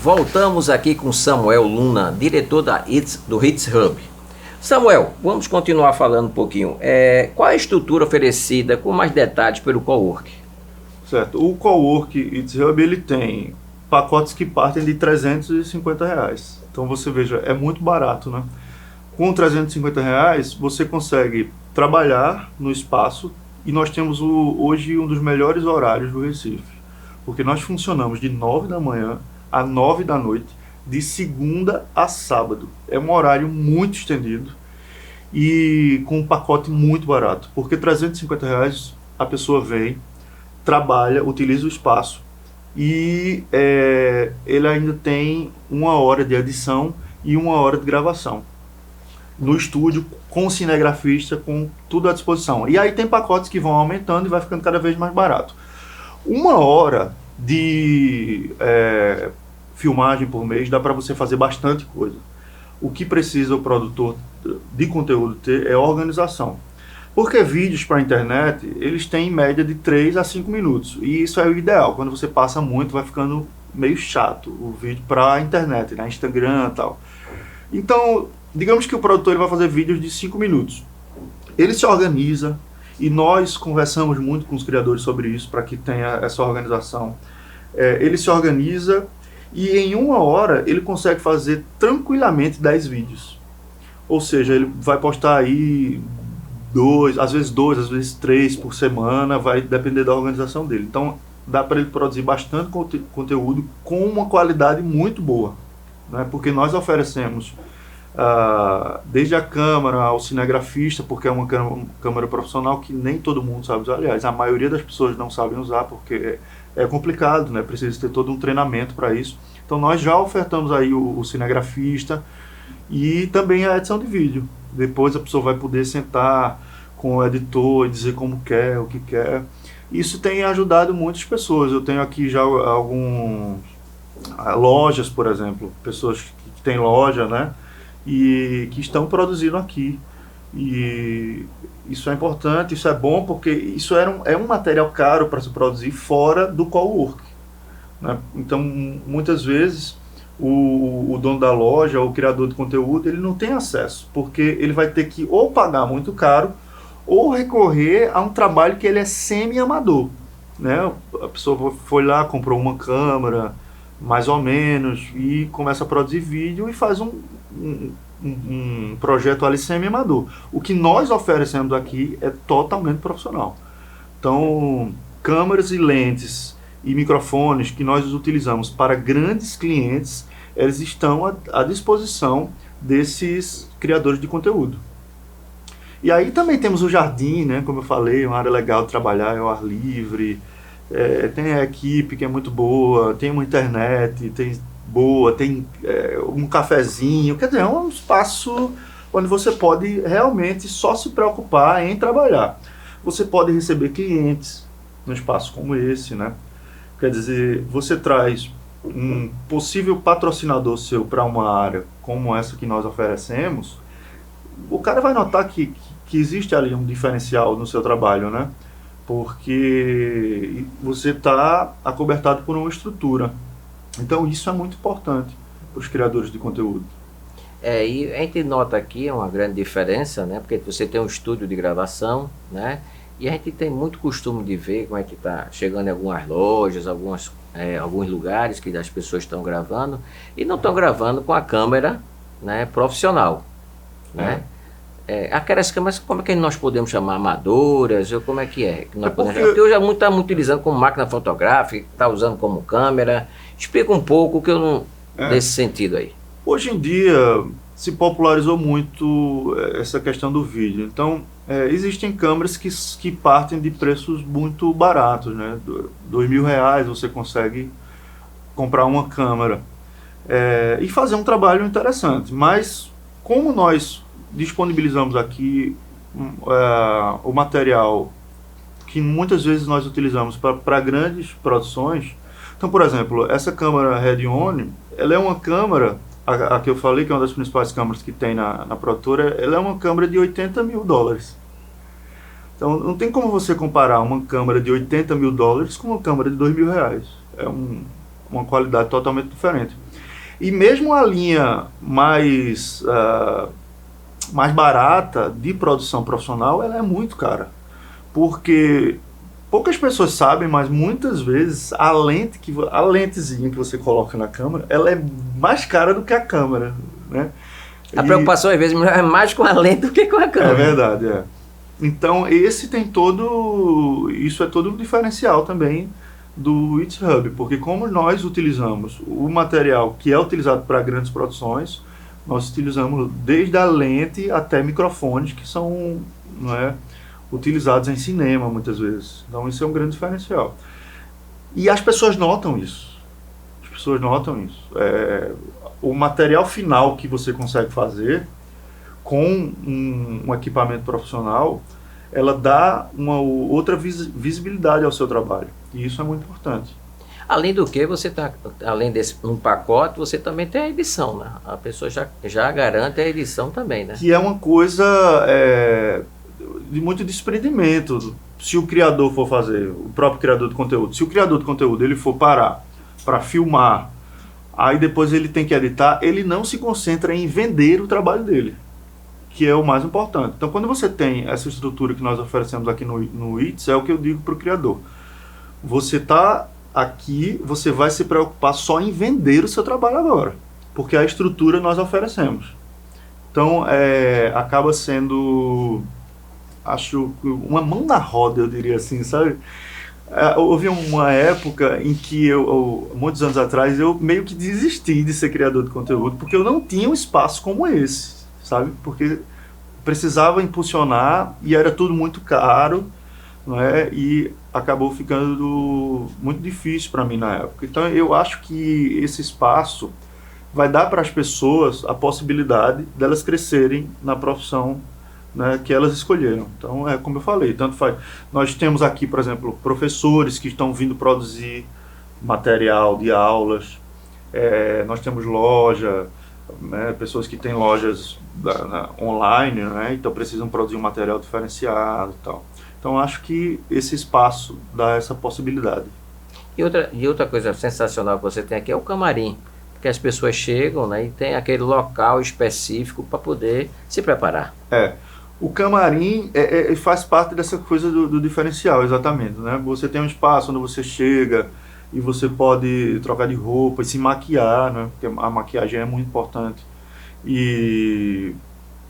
Voltamos aqui com Samuel Luna, diretor do Hits Hub. Samuel, vamos continuar falando um pouquinho. Qual a estrutura oferecida com mais detalhes pelo Cowork? Certo. O Cowork Hits Hub, ele tem pacotes que partem de R$350. Então você veja, é muito barato, né? Com R$350 você consegue trabalhar no espaço e nós temos hoje um dos melhores horários do Recife. Porque nós funcionamos de 9 da manhã a 9 da noite, de segunda a sábado. É um horário muito estendido e com um pacote muito barato. Porque R$350 a pessoa vem, trabalha, utiliza o espaço e ele ainda tem 1 hora de edição e 1 hora de gravação no estúdio, com o cinegrafista, com tudo à disposição. E aí tem pacotes que vão aumentando e vai ficando cada vez mais barato. 1 hora de filmagem por mês dá para você fazer bastante coisa. O que precisa o produtor de conteúdo ter é organização. Porque vídeos para a internet, eles têm em média de 3 a 5 minutos. E isso é o ideal. Quando você passa muito, vai ficando meio chato o vídeo para a internet, né? Instagram e tal. Então, digamos que o produtor vai fazer vídeos de 5 minutos. Ele se organiza, e nós conversamos muito com os criadores sobre isso, para que tenha essa organização. Ele se organiza e em 1 hora ele consegue fazer tranquilamente 10 vídeos. Ou seja, ele vai postar aí 2, às vezes 3 por semana, vai depender da organização dele. Então dá para ele produzir bastante conteúdo com uma qualidade muito boa, né? Porque nós oferecemos desde a câmera ao cinegrafista, porque é uma câmera profissional que nem todo mundo sabe usar. Aliás, a maioria das pessoas não sabem usar porque é complicado, né? Precisa ter todo um treinamento para isso. Então nós já ofertamos aí o cinegrafista e também a edição de vídeo. Depois a pessoa vai poder sentar com o editor e dizer como quer, o que quer. Isso tem ajudado muitas pessoas. Eu tenho aqui já algumas lojas, por exemplo, pessoas que têm loja, né? E que estão produzindo aqui. E isso é importante, isso é bom, porque isso é um material caro para se produzir fora do cowork, né? Então, muitas vezes, o dono da loja, o criador de conteúdo, ele não tem acesso, porque ele vai ter que ou pagar muito caro, ou recorrer a um trabalho que ele é semi-amador, né? A pessoa foi lá, comprou uma câmera, mais ou menos, e começa a produzir vídeo e faz um projeto ali semi-amador. O que nós oferecemos aqui é totalmente profissional. Então, câmeras e lentes e microfones que nós utilizamos para grandes clientes, eles estão à disposição desses criadores de conteúdo. E aí também temos o jardim, né? Como eu falei, uma área legal de trabalhar, é o ar livre, tem a equipe que é muito boa, tem uma internet, tem um cafezinho, quer dizer, é um espaço onde você pode realmente só se preocupar em trabalhar. Você pode receber clientes num espaço como esse, né? Quer dizer, você traz um possível patrocinador seu para uma área como essa que nós oferecemos, o cara vai notar que existe ali um diferencial no seu trabalho, né? Porque você está acobertado por uma estrutura. Então isso é muito importante para os criadores de conteúdo. E a gente nota aqui uma grande diferença, né? Porque você tem um estúdio de gravação, né? E a gente tem muito costume de ver como é que está chegando em algumas lojas, alguns lugares que as pessoas estão gravando e não estão gravando com a câmera, né, profissional, né? Aquelas câmeras, como é que nós podemos chamar? Amadoras? Ou como é que é? Que nós podemos chamar? Porque hoje está muito utilizando como máquina fotográfica, está usando como câmera. Explica um pouco o que eu não... nesse sentido aí. Hoje em dia se popularizou muito essa questão do vídeo. Então, existem câmeras que partem de preços muito baratos, né? R$2.000 você consegue comprar uma câmera e fazer um trabalho interessante. Mas, como nós disponibilizamos aqui o material que muitas vezes nós utilizamos para grandes produções. Então, por exemplo, essa câmera Red-On, ela é uma câmera, a que eu falei que é uma das principais câmeras que tem na produtora, ela é uma câmera de $80 mil. Então, não tem como você comparar uma câmera de $80 mil com uma câmera de R$2.000. uma qualidade totalmente diferente. E mesmo a linha mais barata de produção profissional, ela é muito cara. Porque poucas pessoas sabem, mas muitas vezes a lentezinha que você coloca na câmera, ela é mais cara do que a câmera, né? A preocupação às vezes é mais com a lente do que com a câmera. É verdade, é. Então isso é todo um diferencial também do It's Hub, porque como nós utilizamos o material que é utilizado para grandes produções, nós utilizamos desde a lente até microfones que são, não é, utilizados em cinema muitas vezes. Então isso é um grande diferencial. E as pessoas notam isso. As pessoas notam isso. O material final que você consegue fazer com um equipamento profissional, ela dá uma outra visibilidade ao seu trabalho. E isso é muito importante. Além do que, além desse um pacote, você também tem a edição, né? A pessoa já garante a edição também, né? Que é uma coisa de muito desprendimento. Se o criador for fazer, o próprio criador de conteúdo, se o criador de conteúdo ele for parar para filmar, aí depois ele tem que editar, ele não se concentra em vender o trabalho dele, que é o mais importante. Então, quando você tem essa estrutura que nós oferecemos aqui no ITS, é o que eu digo para o criador. Você está aqui, você vai se preocupar só em vender o seu trabalho agora, porque a estrutura nós oferecemos. Então, acaba sendo, acho, uma mão na roda, eu diria assim, sabe? Houve uma época em que muitos anos atrás, eu meio que desisti de ser criador de conteúdo, porque eu não tinha um espaço como esse, sabe? Porque precisava impulsionar e era tudo muito caro, não é? E acabou ficando muito difícil para mim na época. Então eu acho que esse espaço vai dar para as pessoas a possibilidade delas crescerem na profissão, né, que elas escolheram. Então é como eu falei, tanto faz. Nós temos aqui, por exemplo, professores que estão vindo produzir material de aulas. Nós temos loja, né, pessoas que têm lojas online, né, então precisam produzir um material diferenciado e tal. Então acho que esse espaço dá essa possibilidade. E outra coisa sensacional que você tem aqui é o camarim, porque as pessoas chegam, né, e tem aquele local específico para poder se preparar. O camarim faz parte dessa coisa do diferencial, exatamente, né? Você tem um espaço onde você chega e você pode trocar de roupa e se maquiar, né? Porque a maquiagem é muito importante. E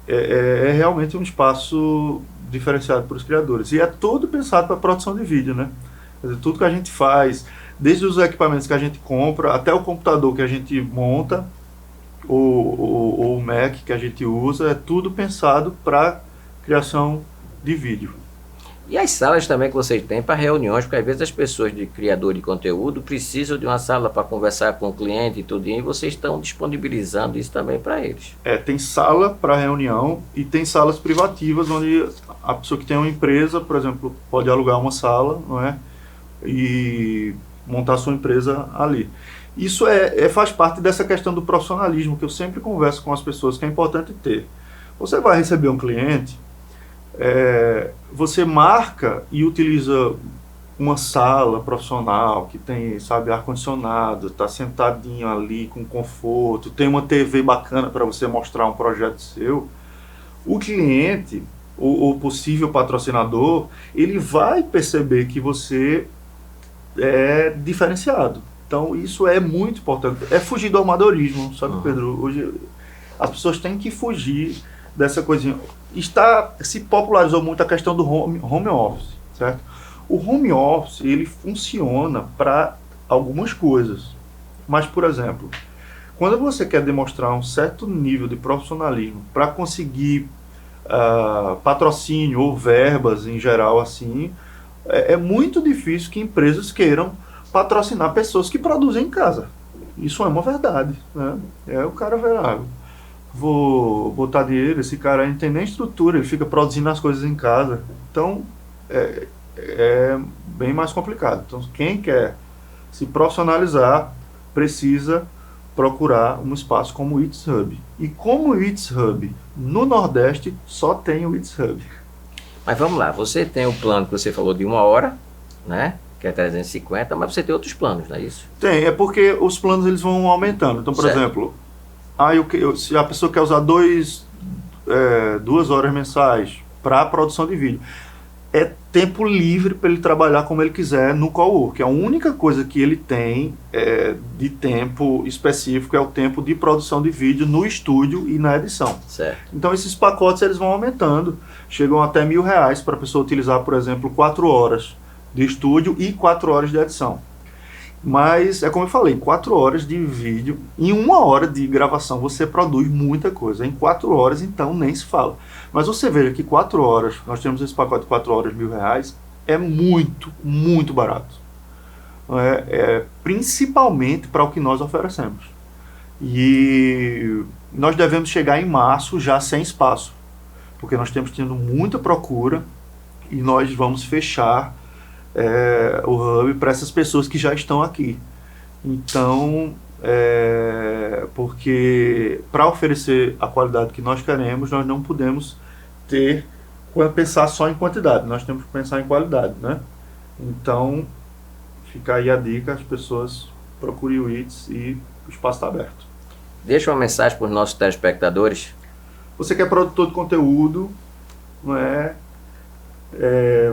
é realmente um espaço diferenciado para os criadores. E é todo pensado para a produção de vídeo, né? Quer dizer, tudo que a gente faz, desde os equipamentos que a gente compra, até o computador que a gente monta, ou o Mac que a gente usa, é tudo pensado para criação de vídeo. E as salas também que vocês têm para reuniões, porque às vezes as pessoas de criador de conteúdo precisam de uma sala para conversar com o cliente e tudo, e vocês estão disponibilizando isso também para eles. Tem sala para reunião e tem salas privativas onde a pessoa que tem uma empresa, por exemplo, pode alugar uma sala, não é? E montar sua empresa ali. Isso faz parte dessa questão do profissionalismo que eu sempre converso com as pessoas, que é importante ter. Você vai receber um cliente, você marca e utiliza uma sala profissional que tem, sabe, ar-condicionado, está sentadinho ali com conforto, tem uma TV bacana para você mostrar um projeto seu. O cliente, o possível patrocinador, ele vai perceber que você é diferenciado. Então isso é muito importante. É fugir do amadorismo, sabe, Pedro? Hoje as pessoas têm que fugir dessa coisinha. Se popularizou muito a questão do home office, certo? O home office, ele funciona para algumas coisas. Mas, por exemplo, quando você quer demonstrar um certo nível de profissionalismo para conseguir patrocínio ou verbas em geral, assim, é muito difícil que empresas queiram patrocinar pessoas que produzem em casa. Isso é uma verdade, né? O cara vai vou botar dinheiro, esse cara não tem nem estrutura, ele fica produzindo as coisas em casa. Então, é bem mais complicado. Então, quem quer se profissionalizar precisa procurar um espaço como o ITS Hub. E como o ITS Hub no Nordeste, só tem o ITS Hub. Mas vamos lá, você tem o plano que você falou de 1 hora, né? que é 350, mas você tem outros planos, não é isso? Tem, é porque os planos eles vão aumentando. Então, por Certo. exemplo, se a pessoa quer usar 2 horas mensais para a produção de vídeo, é tempo livre para ele trabalhar como ele quiser no cowork. A única coisa que ele tem de tempo específico é o tempo de produção de vídeo no estúdio e na edição. Certo. Então esses pacotes eles vão aumentando, chegam até R$1.000 para a pessoa utilizar, por exemplo, 4 horas de estúdio e 4 horas de edição. Mas é como eu falei, 4 horas de vídeo, em 1 hora de gravação você produz muita coisa. Em 4 horas, então, nem se fala. Mas você veja que 4 horas, nós temos esse pacote de 4 horas, R$1.000, é muito, muito barato. Principalmente para o que nós oferecemos. E nós devemos chegar em março já sem espaço, porque nós temos tido muita procura e nós vamos fechar o hub para essas pessoas que já estão aqui. Então, porque para oferecer a qualidade que nós queremos, nós não podemos pensar só em quantidade, nós temos que pensar em qualidade, né? Então, fica aí a dica, as pessoas procurem o ITS e o espaço está aberto. Deixa uma mensagem para os nossos telespectadores. Você que é produtor de conteúdo, não é?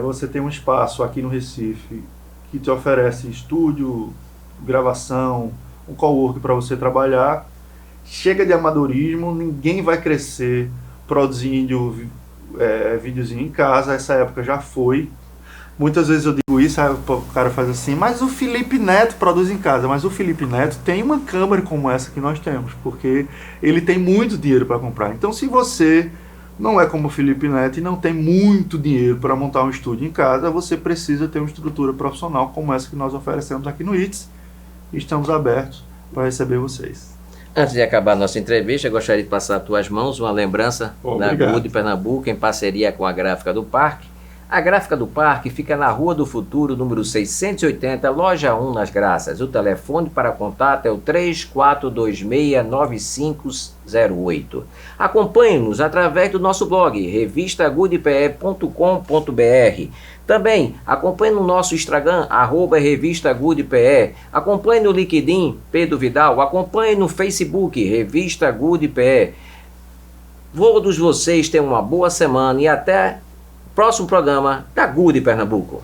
Você tem um espaço aqui no Recife que te oferece estúdio, gravação, um cowork para você trabalhar. Chega de amadorismo, ninguém vai crescer produzindo videozinho em casa, essa época já foi. Muitas vezes eu digo isso, aí o cara faz assim, mas o Felipe Neto produz em casa. Mas o Felipe Neto tem uma câmera como essa que nós temos, porque ele tem muito dinheiro para comprar. Então se você não é como o Felipe Neto e não tem muito dinheiro para montar um estúdio em casa, você precisa ter uma estrutura profissional como essa que nós oferecemos aqui no ITS. E estamos abertos para receber vocês. Antes de acabar a nossa entrevista, eu gostaria de passar às tuas mãos uma lembrança da Good Pernambuco, em parceria com a Gráfica do Parque. A Gráfica do Parque fica na Rua do Futuro, número 680, loja 1, nas Graças. O telefone para contato é o 3426-9508. Acompanhe-nos através do nosso blog, revistagoodpe.com.br. Também acompanhe no nosso Instagram, @revistagoodpe. Acompanhe no LinkedIn, Pedro Vidal. Acompanhe no Facebook, Revista Goodpe. Todos vocês tenham uma boa semana e até o próximo programa da Good Pernambuco.